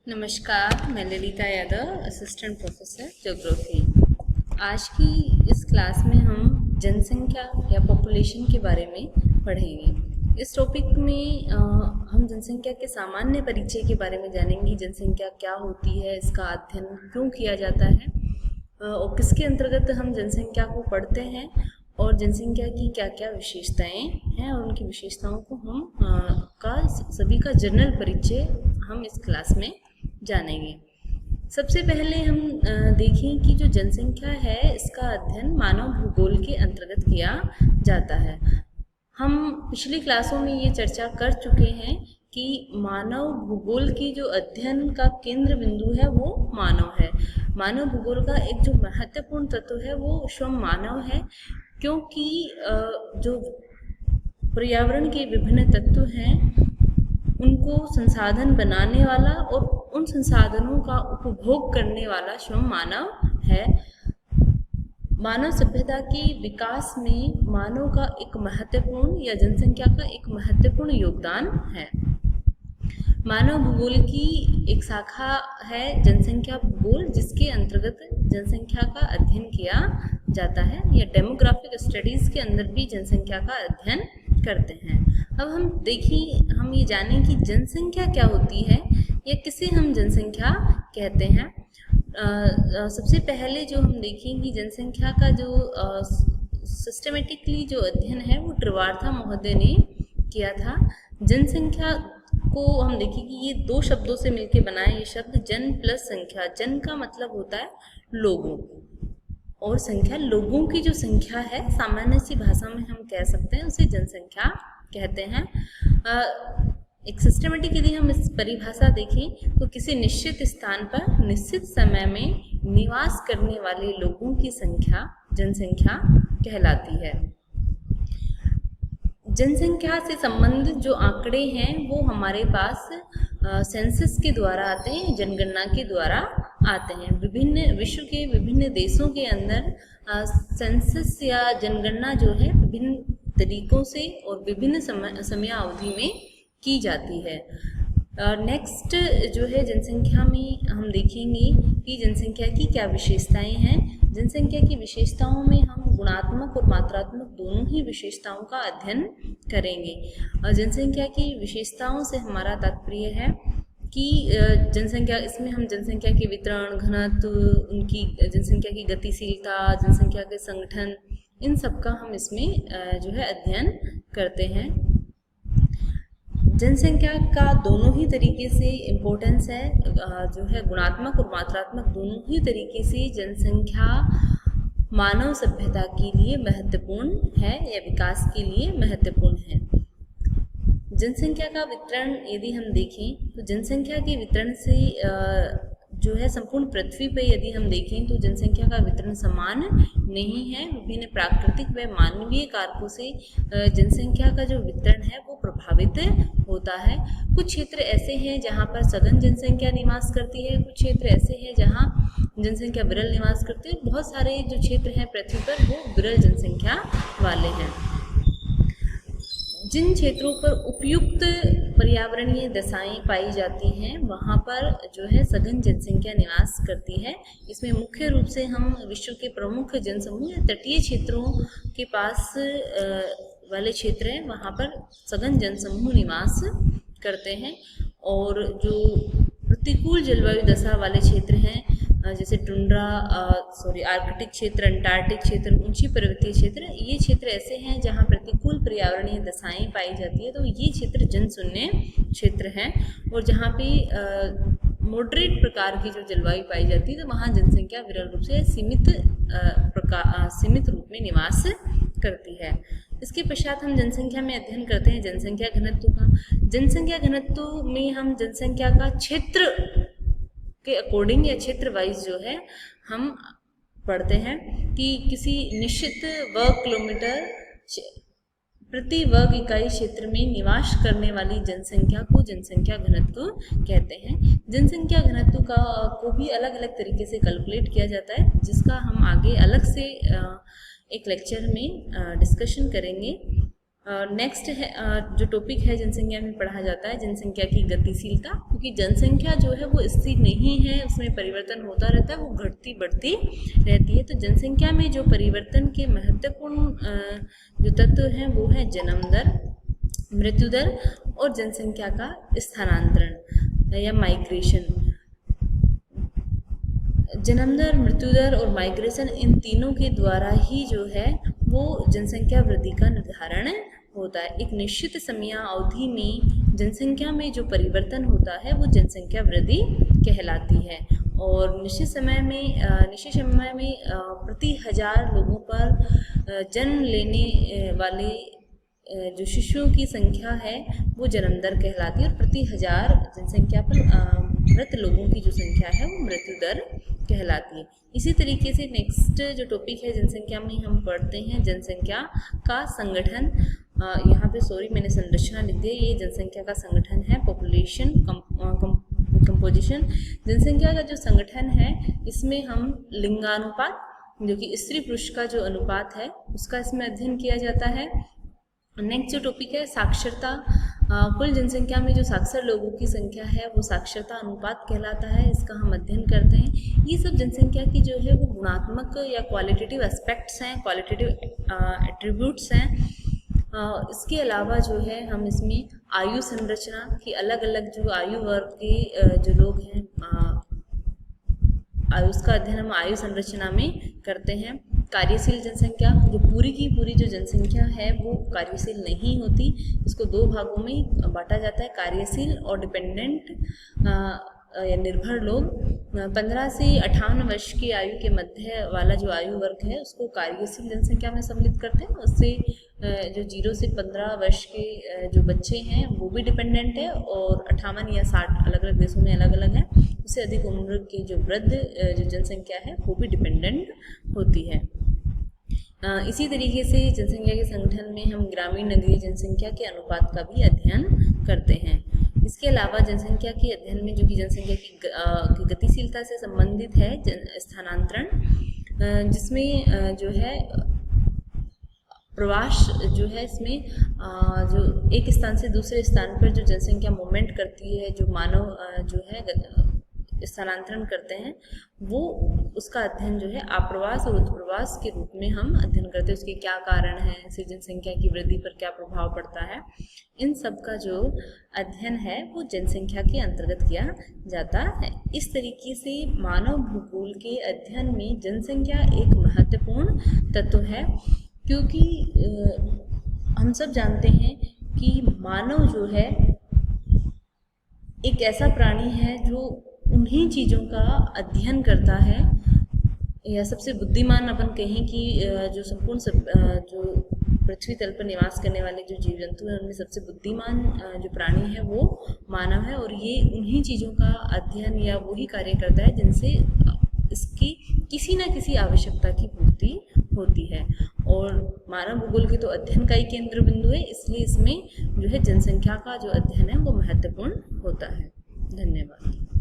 नमस्कार, मैं Lalita Yadav, assistant professor geography. आज की इस क्लास में हम जनसंख्या या पॉपुलेशन के बारे में पढ़ेंगे। इस टॉपिक में हम जनसंख्या के सामान्य परिचय के बारे में जानेंगे। जनसंख्या क्या होती है, इसका अध्ययन क्यों किया जाता है और किसके अंतर्गत हम जनसंख्या को पढ़ते हैं और जनसंख्या की क्या क्या विशेषताएं हैं और उनकी विशेषताओं को हम सभी का जनरल परिचय हम इस क्लास में जानेंगे। सबसे पहले हम देखें कि जो जनसंख्या है इसका अध्ययन मानव भूगोल के अंतर्गत किया जाता है। हम पिछली क्लासों में ये चर्चा कर चुके हैं कि मानव भूगोल की जो अध्ययन का केंद्र बिंदु है वो मानव है। मानव भूगोल का एक जो महत्वपूर्ण तत्व है वो स्वयं मानव है, क्योंकि जो पर्यावरण के विभिन्न तत्व हैं उनको संसाधन बनाने वाला और उन संसाधनों का उपभोग करने वाला स्वयं मानव है। मानव सभ्यता के विकास में मानव का एक महत्वपूर्ण या जनसंख्या का एक महत्वपूर्ण योगदान है। मानव भूगोल की एक शाखा है जनसंख्या भूगोल, जिसके अंतर्गत जनसंख्या का अध्ययन किया जाता है, या डेमोग्राफिक स्टडीज के अंदर भी जनसंख्या का अध्ययन करते हैं। अब हम ये जानें कि जनसंख्या क्या होती है या किसे हम जनसंख्या कहते हैं। सबसे पहले जो हम देखें कि जनसंख्या का जो सिस्टमेटिकली जो अध्ययन है वो ट्रिवार्था महोदय ने किया था। जनसंख्या को हम देखें कि ये दो शब्दों से मिलकर बना है। ये शब्द जन प्लस संख्या। जन का मतलब होता है लोगों और संख्या, लोगों की जो संख्या है सामान्य सी भाषा में हम कह सकते हैं उसे जनसंख्या कहते हैं। एक सिस्टमेटिक यदि हम इस परिभाषा देखें तो किसी निश्चित स्थान पर निश्चित समय में निवास करने वाले लोगों की संख्या जनसंख्या कहलाती है। जनसंख्या से संबंधित जो आंकड़े हैं वो हमारे पास सेंसस के द्वारा आते हैं, जनगणना के द्वारा आते हैं। विभिन्न विश्व के विभिन्न देशों के अंदर सेंसस या जनगणना जो है विभिन्न तरीकों से और विभिन्न समयावधि में की जाती है। नेक्स्ट जो है जनसंख्या में हम देखेंगे कि जनसंख्या की क्या विशेषताएं हैं। जनसंख्या की विशेषताओं में हम गुणात्मक और मात्रात्मक दोनों ही विशेषताओं का अध्ययन करेंगे। जनसंख्या की विशेषताओं से हमारा तात्पर्य है कि इसमें हम जनसंख्या के वितरण, घनत्व, उनकी जनसंख्या की गतिशीलता, जनसंख्या के संगठन, इन सब का हम इसमें जो है अध्ययन करते हैं। जनसंख्या का दोनों ही तरीके से इम्पोर्टेंस है, जो है गुणात्मक और मात्रात्मक दोनों ही तरीके से जनसंख्या मानव सभ्यता के लिए महत्वपूर्ण है या विकास के लिए महत्वपूर्ण है। जनसंख्या का वितरण यदि हम देखें तो जनसंख्या के वितरण से जो है संपूर्ण पृथ्वी पे यदि हम देखें तो जनसंख्या का वितरण समान नहीं है। विभिन्न प्राकृतिक व मानवीय कारकों से जनसंख्या का जो वितरण है वो प्रभावित होता है। कुछ क्षेत्र ऐसे हैं जहाँ पर सघन जनसंख्या निवास करती है, कुछ क्षेत्र ऐसे हैं जहाँ जनसंख्या विरल निवास करती है। बहुत सारे जो क्षेत्र हैं पृथ्वी पर वो विरल जनसंख्या वाले हैं। जिन क्षेत्रों पर उपयुक्त पर्यावरणीय दशाएं पाई जाती हैं वहाँ पर जो है सघन जनसंख्या निवास करती है। इसमें मुख्य रूप से हम विश्व के प्रमुख जनसमूह या तटीय क्षेत्रों के पास वाले क्षेत्र हैं वहाँ पर सघन जनसमूह निवास करते हैं। और जो प्रतिकूल जलवायु दशा वाले क्षेत्र हैं जैसे आर्कटिक क्षेत्र, अंटार्कटिक क्षेत्र, ऊंची पर्वतीय क्षेत्र, ये क्षेत्र ऐसे हैं जहाँ प्रतिकूल पर्यावरणीय दशाएं पाई जाती है। तो ये क्षेत्र जनशून्य क्षेत्र हैं। और जहाँ पे मॉडरेट प्रकार की जो जलवायु पाई जाती है तो वहाँ जनसंख्या विरल रूप से सीमित रूप में निवास करती है। इसके पश्चात हम जनसंख्या में अध्ययन करते हैं जनसंख्या घनत्व का। जनसंख्या घनत्व में हम जनसंख्या का क्षेत्र के अकॉर्डिंग या क्षेत्र वाइज जो है हम पढ़ते हैं कि किसी निश्चित वर्ग किलोमीटर प्रति वर्ग इकाई क्षेत्र में निवास करने वाली जनसंख्या को जनसंख्या घनत्व कहते हैं। जनसंख्या घनत्व को भी अलग अलग तरीके से कैलकुलेट किया जाता है, जिसका हम आगे अलग से एक लेक्चर में डिस्कशन करेंगे। नेक्स्ट है जो टॉपिक है जनसंख्या में पढ़ा जाता है जनसंख्या की गतिशीलता, क्योंकि जनसंख्या जो है वो स्थिर नहीं है, उसमें परिवर्तन होता रहता है, वो घटती बढ़ती रहती है। तो जनसंख्या में जो परिवर्तन के महत्वपूर्ण जो तत्व हैं वो है जन्म दर, मृत्यु दर और जनसंख्या का स्थानांतरण या माइग्रेशन। जन्म दर, मृत्यु दर और माइग्रेशन, इन तीनों के द्वारा ही जो है वो जनसंख्या वृद्धि का निर्धारण होता है। एक निश्चित समय अवधि में जनसंख्या में जो परिवर्तन होता है वो जनसंख्या वृद्धि कहलाती है। और निश्चित समय में प्रति 1000 लोगों पर जन्म लेने वाले जो शिशुओं की संख्या है वो जन्म दर कहलाती है, और प्रति 1000 जनसंख्या पर मृत लोगों की जो संख्या है वो मृत्यु दर कहलाती है। इसी तरीके से नेक्स्ट जो टॉपिक है जनसंख्या में हम पढ़ते हैं जनसंख्या का संगठन। यहाँ पे सॉरी मैंने संरचना लिख दी, ये जनसंख्या का संगठन है, पॉपुलेशन कंपोजिशन। जनसंख्या का जो संगठन है इसमें हम लिंगानुपात, जो कि स्त्री पुरुष का जो अनुपात है उसका इसमें अध्ययन किया जाता है। नेक्स्ट जो टॉपिक है साक्षरता। कुल जनसंख्या में जो साक्षर लोगों की संख्या है वो साक्षरता अनुपात कहलाता है, इसका हम अध्ययन करते हैं। ये सब जनसंख्या की जो है वो गुणात्मक या क्वालिटेटिव एस्पेक्ट्स हैं, क्वालिटेटिव एट्रीब्यूट्स हैं। इसके अलावा जो है हम इसमें आयु संरचना की अलग अलग जो आयु वर्ग के जो लोग हैं उसका अध्ययन हम आयु संरचना में करते हैं। कार्यशील जनसंख्या, जो पूरी की पूरी जो जनसंख्या है वो कार्यशील नहीं होती, इसको 2 भागों में बांटा जाता है, कार्यशील और डिपेंडेंट या निर्भर लोग। 15 से 58 वर्ष की आयु के मध्य वाला जो आयु वर्ग है उसको कार्यशील जनसंख्या में सम्मिलित करते हैं। उससे जो 0 से 15 वर्ष के जो बच्चे हैं वो भी डिपेंडेंट है, और 58 या 60 अलग अलग देशों में अलग अलग है। उससे अधिक उम्र की जो वृद्ध जो जनसंख्या है वो भी डिपेंडेंट होती है। इसी तरीके से जनसंख्या के संगठन में हम ग्रामीण नगरीय जनसंख्या के अनुपात का भी अध्ययन करते हैं। इसके अलावा जनसंख्या के अध्ययन में जो कि जनसंख्या की गतिशीलता से संबंधित है स्थानांतरण, जिसमें जो है प्रवास जो है, इसमें जो एक स्थान से दूसरे स्थान पर जो जनसंख्या मूवमेंट करती है, जो मानव जो है स्थानांतरण करते हैं, वो उसका अध्ययन जो है आप्रवास और उत्प्रवास के रूप में हम अध्ययन करते हैं। उसके क्या कारण हैं, इससे जनसंख्या की वृद्धि पर क्या प्रभाव पड़ता है, इन सब का जो अध्ययन है वो जनसंख्या के अंतर्गत किया जाता है। इस तरीके से मानव भूगोल के अध्ययन में जनसंख्या एक महत्वपूर्ण तत्व है, क्योंकि हम सब जानते हैं कि मानव जो है एक ऐसा प्राणी है जो उन्हीं चीज़ों का अध्ययन करता है, या सबसे बुद्धिमान अपन कहें कि जो संपूर्ण जो पृथ्वी तल पर निवास करने वाले जो जीव जंतु हैं उनमें सबसे बुद्धिमान जो प्राणी है वो मानव है, और ये उन्हीं चीज़ों का अध्ययन या वही कार्य करता है जिनसे इसकी किसी न किसी आवश्यकता की पूर्ति होती है। और मानव भूगोल के तो अध्ययन का ही केंद्र बिंदु है, इसलिए इसमें जो है जनसंख्या का जो अध्ययन है वो महत्वपूर्ण होता है। धन्यवाद।